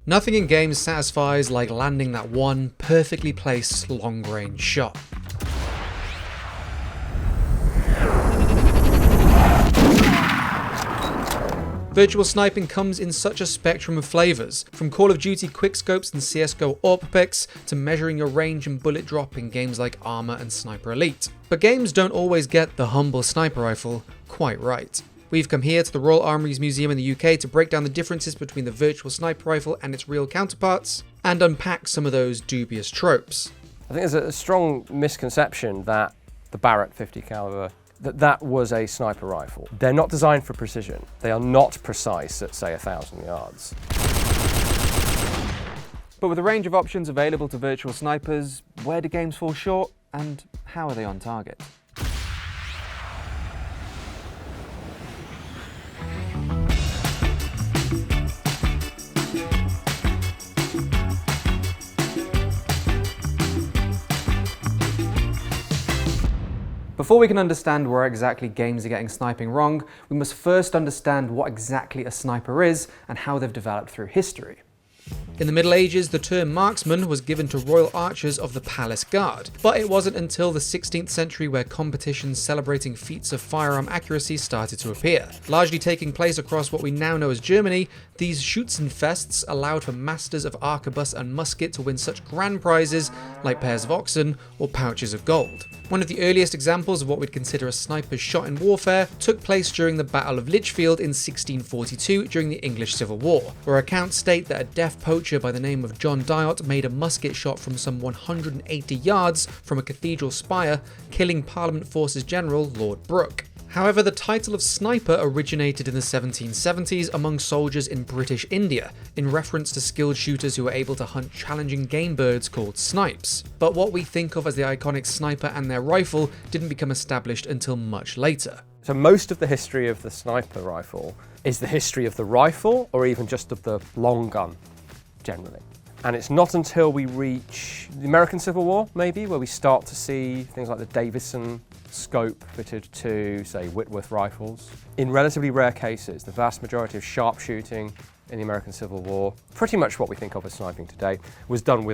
Nothing in games satisfies like landing that one perfectly placed long-range shot. Virtual sniping comes in such a spectrum of flavours, from Call of Duty quickscopes and CSGO AWP picks to measuring your range and bullet drop in games like ARMA and Sniper Elite. But games don't always get the humble sniper rifle quite right. We've come here to the Royal Armouries Museum in the UK to break down the differences between the virtual sniper rifle and its real counterparts, and unpack some of those dubious tropes. I think there's a strong misconception that the Barrett 50 caliber that was a sniper rifle. They're not designed for precision. They are not precise at, say, 1,000 yards. But with a range of options available to virtual snipers, where do games fall short, and how are they on target? Before we can understand where exactly games are getting sniping wrong, we must first understand what exactly a sniper is and how they've developed through history. In the Middle Ages, the term marksman was given to royal archers of the palace guard, but it wasn't until the 16th century where competitions celebrating feats of firearm accuracy started to appear. Largely taking place across what we now know as Germany, these Schützenfests allowed for masters of arquebus and musket to win such grand prizes like pairs of oxen or pouches of gold. One of the earliest examples of what we'd consider a sniper's shot in warfare took place during the Battle of Lichfield in 1642 during the English Civil War, where accounts state that a deaf poacher by the name of John Dyott made a musket shot from some 180 yards from a cathedral spire, killing Parliament Forces General Lord Brooke. However, the title of sniper originated in the 1770s among soldiers in British India, in reference to skilled shooters who were able to hunt challenging game birds called snipes. But what we think of as the iconic sniper and their rifle didn't become established until much later. So most of the history of the sniper rifle is the history of the rifle, or even just of the long gun, generally. And it's not until we reach the American Civil War, maybe, where we start to see things like the Davidson scope fitted to, say, Whitworth rifles. In relatively rare cases, the vast majority of sharpshooting in the American Civil War, pretty much what we think of as sniping today, was done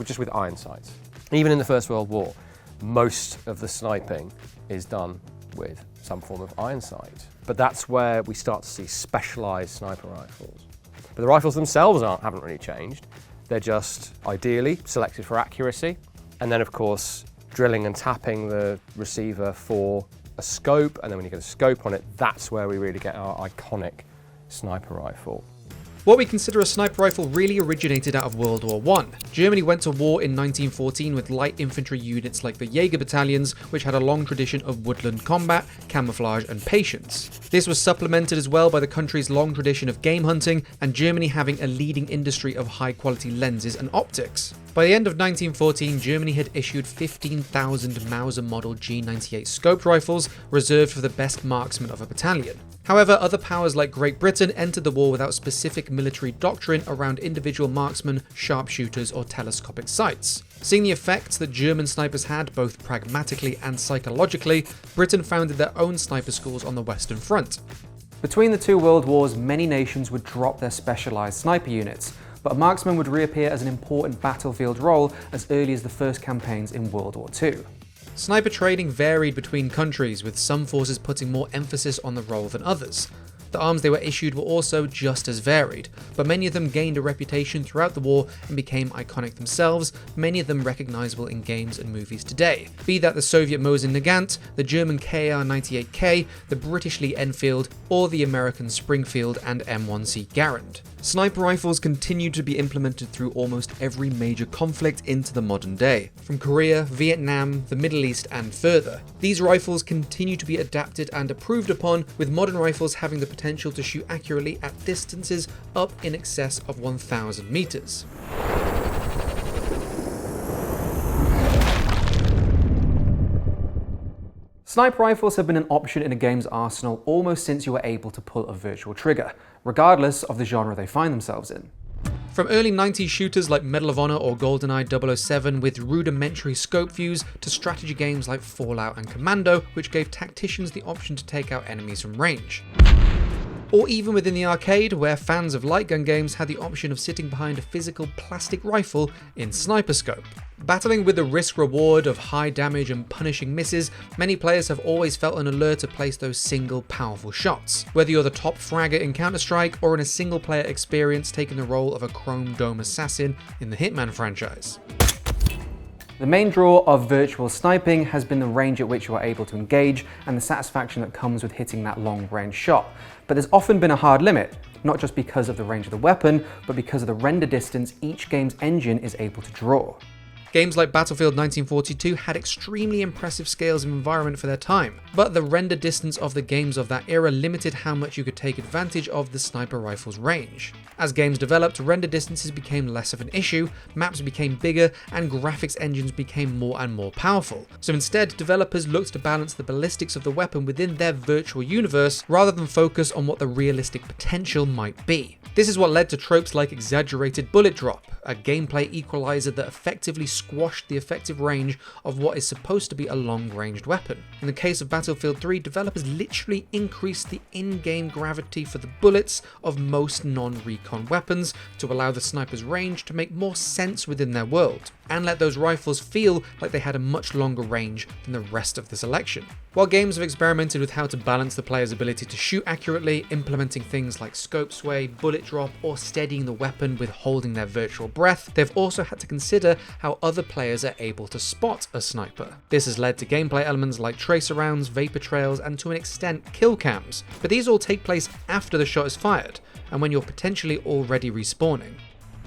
just with iron sights. Even in the First World War, most of the sniping is done with some form of iron sight. But that's where we start to see specialised sniper rifles. But the rifles themselves haven't really changed. They're just ideally selected for accuracy, and then of course drilling and tapping the receiver for a scope, and then when you get a scope on it, that's where we really get our iconic sniper rifle. What we consider a sniper rifle really originated out of World War I. Germany went to war in 1914 with light infantry units like the Jaeger battalions, which had a long tradition of woodland combat, camouflage and patience. This was supplemented as well by the country's long tradition of game hunting, and Germany having a leading industry of high quality lenses and optics. By the end of 1914, Germany had issued 15,000 Mauser model G98 scoped rifles reserved for the best marksmen of a battalion. However, other powers like Great Britain entered the war without specific military doctrine around individual marksmen, sharpshooters or telescopic sights. Seeing the effects that German snipers had both pragmatically and psychologically, Britain founded their own sniper schools on the Western Front. Between the two world wars, many nations would drop their specialised sniper units, but a marksman would reappear as an important battlefield role as early as the first campaigns in World War II. Sniper training varied between countries, with some forces putting more emphasis on the role than others. The arms they were issued were also just as varied, but many of them gained a reputation throughout the war and became iconic themselves, many of them recognisable in games and movies today. Be that the Soviet Mosin Nagant, the German KR-98K, the British Lee Enfield, or the American Springfield and M1C Garand. Sniper rifles continued to be implemented through almost every major conflict into the modern day, from Korea, Vietnam, the Middle East and further. These rifles continue to be adapted and improved upon, with modern rifles having the potential to shoot accurately at distances up in excess of 1,000 meters. Sniper rifles have been an option in a game's arsenal almost since you were able to pull a virtual trigger, regardless of the genre they find themselves in. From early 90s shooters like Medal of Honor or GoldenEye 007 with rudimentary scope views, to strategy games like Fallout and Commando, which gave tacticians the option to take out enemies from range. or even within the arcade, where fans of light gun games had the option of sitting behind a physical plastic rifle in sniper scope. Battling with the risk-reward of high damage and punishing misses, many players have always felt an allure to place those single powerful shots. Whether you're the top fragger in Counter-Strike or in a single-player experience taking the role of a chrome dome assassin in the Hitman franchise. The main draw of virtual sniping has been the range at which you are able to engage and the satisfaction that comes with hitting that long-range shot. But there's often been a hard limit, not just because of the range of the weapon, but because of the render distance each game's engine is able to draw. Games like Battlefield 1942 had extremely impressive scales of environment for their time, but the render distance of the games of that era limited how much you could take advantage of the sniper rifle's range. As games developed, render distances became less of an issue, maps became bigger, and graphics engines became more and more powerful. So instead, developers looked to balance the ballistics of the weapon within their virtual universe, rather than focus on what the realistic potential might be. This is what led to tropes like exaggerated bullet drop, a gameplay equalizer that effectively squashed the effective range of what is supposed to be a long-ranged weapon. In the case of Battlefield 3, developers literally increased the in-game gravity for the bullets of most non-recon weapons to allow the sniper's range to make more sense within their world, and let those rifles feel like they had a much longer range than the rest of the selection. While games have experimented with how to balance the player's ability to shoot accurately, implementing things like scope sway, bullet drop, or steadying the weapon with holding their virtual breath, they've also had to consider how other players are able to spot a sniper. This has led to gameplay elements like tracer rounds, vapor trails, and to an extent kill cams, but these all take place after the shot is fired, and when you're potentially already respawning.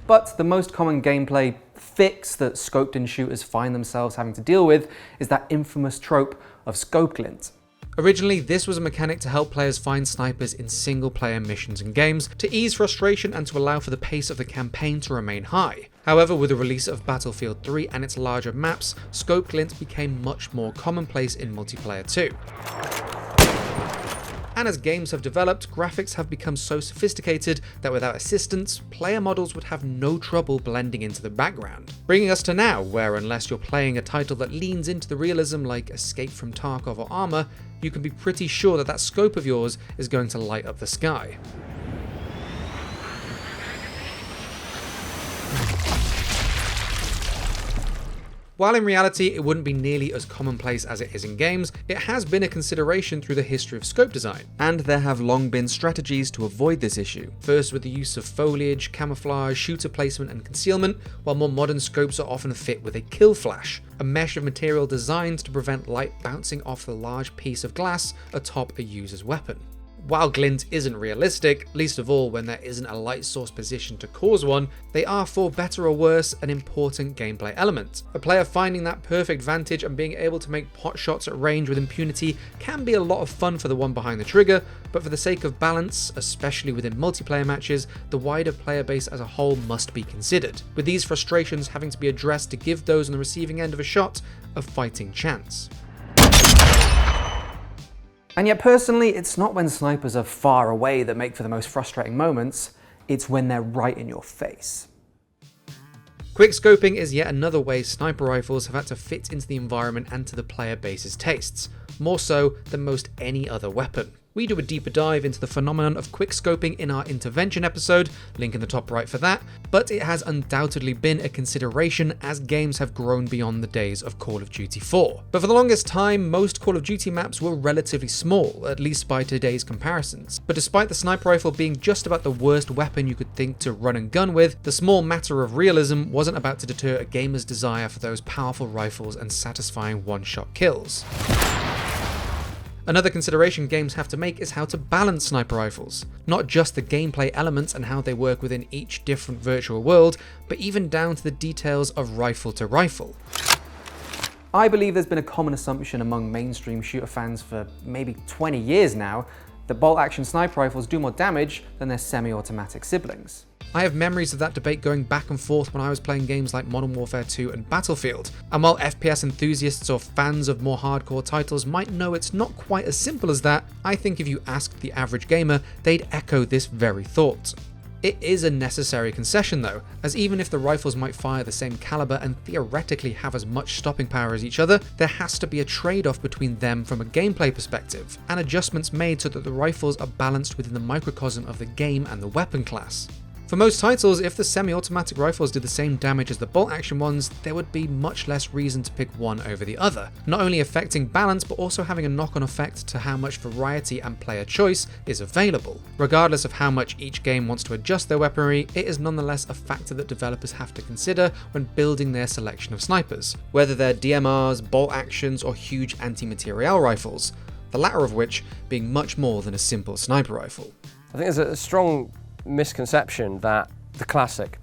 But the most common gameplay fix that scoped-in shooters find themselves having to deal with is that infamous trope of scope glint. Originally, this was a mechanic to help players find snipers in single-player missions and games, to ease frustration and to allow for the pace of the campaign to remain high. However, with the release of Battlefield 3 and its larger maps, scope glint became much more commonplace in multiplayer too. And as games have developed, graphics have become so sophisticated that without assistance, player models would have no trouble blending into the background. Bringing us to now, where unless you're playing a title that leans into the realism like Escape from Tarkov or ARMA, you can be pretty sure that that scope of yours is going to light up the sky. While in reality it wouldn't be nearly as commonplace as it is in games, it has been a consideration through the history of scope design, and there have long been strategies to avoid this issue. First with the use of foliage, camouflage, shooter placement and concealment, while more modern scopes are often fit with a kill flash, a mesh of material designed to prevent light bouncing off the large piece of glass atop a user's weapon. While glint isn't realistic, least of all when there isn't a light source positioned to cause one, they are, for better or worse, an important gameplay element. A player finding that perfect vantage and being able to make pot shots at range with impunity can be a lot of fun for the one behind the trigger, but for the sake of balance, especially within multiplayer matches, the wider player base as a whole must be considered, with these frustrations having to be addressed to give those on the receiving end of a shot a fighting chance. And yet personally, it's not when snipers are far away that make for the most frustrating moments, it's when they're right in your face. Quickscoping is yet another way sniper rifles have had to fit into the environment and to the player base's tastes, more so than most any other weapon. We do a deeper dive into the phenomenon of quickscoping in our intervention episode, link in the top right for that, but it has undoubtedly been a consideration as games have grown beyond the days of Call of Duty 4. But for the longest time, most Call of Duty maps were relatively small, at least by today's comparisons. But despite the sniper rifle being just about the worst weapon you could think to run and gun with, the small matter of realism wasn't about to deter a gamer's desire for those powerful rifles and satisfying one-shot kills. Another consideration games have to make is how to balance sniper rifles. Not just the gameplay elements and how they work within each different virtual world, but even down to the details of rifle to rifle. I believe there's been a common assumption among mainstream shooter fans for maybe 20 years now that bolt-action sniper rifles do more damage than their semi-automatic siblings. I have memories of that debate going back and forth when I was playing games like Modern Warfare 2 and Battlefield, and while FPS enthusiasts or fans of more hardcore titles might know it's not quite as simple as that, I think if you asked the average gamer, they'd echo this very thought. It is a necessary concession though, as even if the rifles might fire the same caliber and theoretically have as much stopping power as each other, there has to be a trade-off between them from a gameplay perspective, and adjustments made so that the rifles are balanced within the microcosm of the game and the weapon class. For most titles, if the semi-automatic rifles did the same damage as the bolt-action ones, there would be much less reason to pick one over the other, not only affecting balance but also having a knock-on effect to how much variety and player choice is available. Regardless of how much each game wants to adjust their weaponry, it is nonetheless a factor that developers have to consider when building their selection of snipers, whether they're DMRs, bolt-actions or huge anti-materiel rifles, the latter of which being much more than a simple sniper rifle. I think there's a strong misconception that the classic,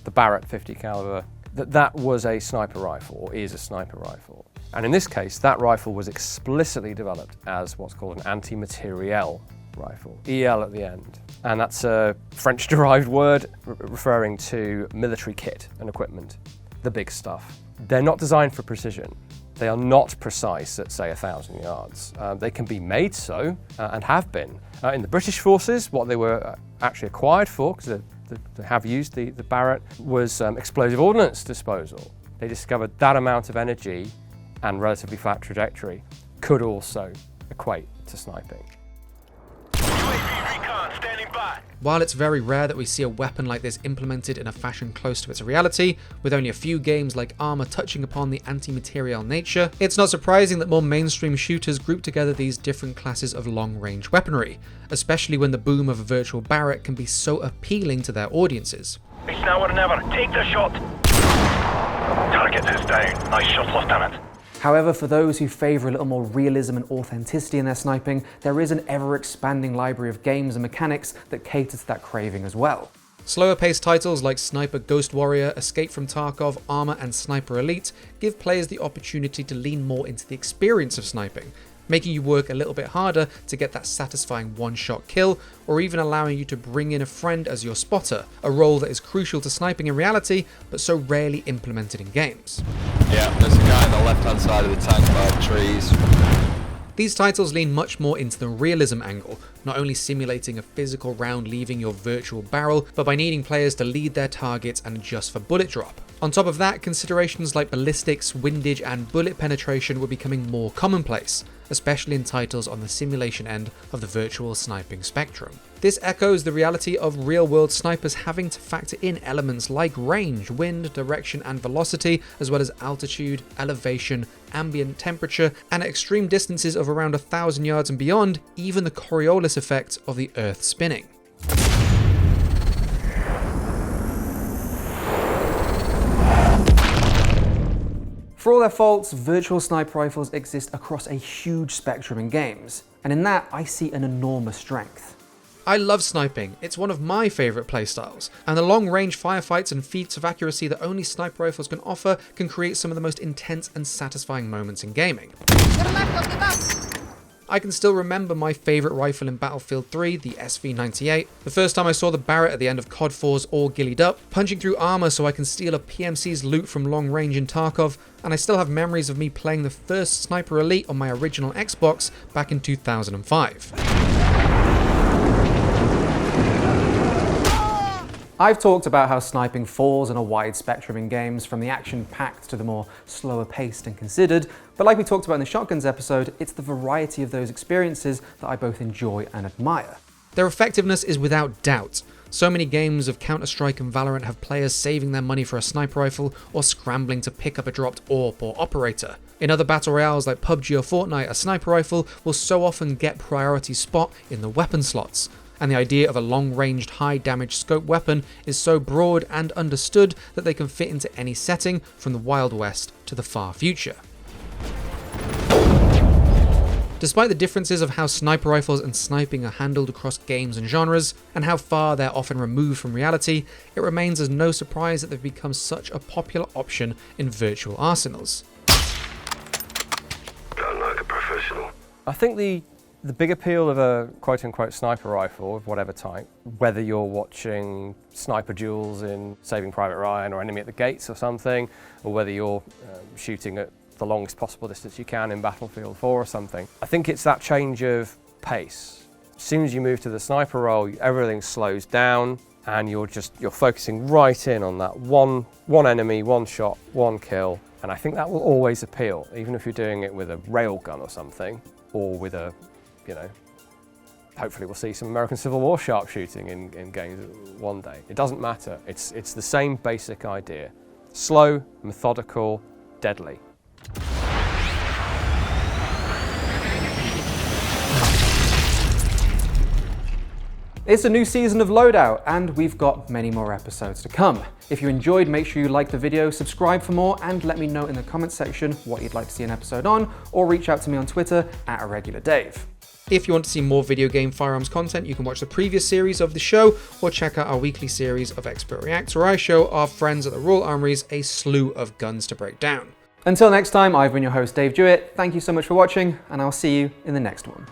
the Barrett 50 caliber, that was a sniper rifle or is a sniper rifle. And in this case, that rifle was explicitly developed as what's called an anti-materiel rifle, EL at the end. And that's a French-derived word referring to military kit and equipment, the big stuff. They're not designed for precision. They are not precise at, say, 1,000 yards. They can be made so, and have been. In the British forces, what they were actually acquired for, because they have used the Barrett, was explosive ordnance disposal. They discovered that amount of energy and relatively flat trajectory could also equate to sniping. While it's very rare that we see a weapon like this implemented in a fashion close to its reality, with only a few games like ARMA touching upon the anti-materiel nature, it's not surprising that more mainstream shooters group together these different classes of long-range weaponry, especially when the boom of a virtual Barrett can be so appealing to their audiences. It's now or never. Take the shot. Target is down. Nice shot, Lieutenant. However, for those who favour a little more realism and authenticity in their sniping, there is an ever-expanding library of games and mechanics that cater to that craving as well. Slower-paced titles like Sniper Ghost Warrior, Escape from Tarkov, ARMA and Sniper Elite give players the opportunity to lean more into the experience of sniping, making you work a little bit harder to get that satisfying one-shot kill, or even allowing you to bring in a friend as your spotter, a role that is crucial to sniping in reality, but so rarely implemented in games. Yeah, there's a guy on the left-hand side of the tank by the trees. These titles lean much more into the realism angle, not only simulating a physical round leaving your virtual barrel, but by needing players to lead their targets and adjust for bullet drop. On top of that, considerations like ballistics, windage and bullet penetration were becoming more commonplace, especially in titles on the simulation end of the virtual sniping spectrum. This echoes the reality of real-world snipers having to factor in elements like range, wind, direction and velocity, as well as altitude, elevation, ambient temperature, and at extreme distances of around 1,000 yards and beyond, even the Coriolis effect of the Earth spinning. For all their faults, virtual sniper rifles exist across a huge spectrum in games, and in that I see an enormous strength. I love sniping, it's one of my favourite playstyles, and the long-range firefights and feats of accuracy that only sniper rifles can offer can create some of the most intense and satisfying moments in gaming. I can still remember my favourite rifle in Battlefield 3, the SV-98, the first time I saw the Barrett at the end of COD 4's All Gillied Up, punching through armour so I can steal a PMC's loot from long range in Tarkov, and I still have memories of me playing the first Sniper Elite on my original Xbox back in 2005. I've talked about how sniping falls in a wide spectrum in games, from the action-packed to the more slower-paced and considered, but like we talked about in the Shotguns episode, it's the variety of those experiences that I both enjoy and admire. Their effectiveness is without doubt. So many games of Counter-Strike and Valorant have players saving their money for a sniper rifle or scrambling to pick up a dropped AWP or operator. In other battle royales like PUBG or Fortnite, a sniper rifle will so often get priority spot in the weapon slots. And the idea of a long-ranged, high-damage scope weapon is so broad and understood that they can fit into any setting, from the Wild West to the far future. Despite the differences of how sniper rifles and sniping are handled across games and genres, and how far they're often removed from reality, it remains as no surprise that they've become such a popular option in virtual arsenals. Gun like a professional. I think the big appeal of a quote-unquote sniper rifle of whatever type, whether you're watching sniper duels in Saving Private Ryan or Enemy at the Gates or something, or whether you're shooting at the longest possible distance you can in Battlefield 4 or something, I think it's that change of pace. As soon as you move to the sniper role, everything slows down and you're focusing right in on that one enemy, one shot, one kill. And I think that will always appeal, even if you're doing it with a railgun or something, or with a, you know, hopefully we'll see some American Civil War sharpshooting in games one day. It doesn't matter. It's the same basic idea. Slow, methodical, deadly. It's a new season of Loadout, and we've got many more episodes to come. If you enjoyed, make sure you like the video, subscribe for more, and let me know in the comments section what you'd like to see an episode on, or reach out to me on Twitter @IrregularDave. If you want to see more video game firearms content, you can watch the previous series of the show, or check out our weekly series of Expert Reacts, where I show our friends at the Royal Armouries a slew of guns to break down. Until next time, I've been your host, Dave Jewitt. Thank you so much for watching, and I'll see you in the next one.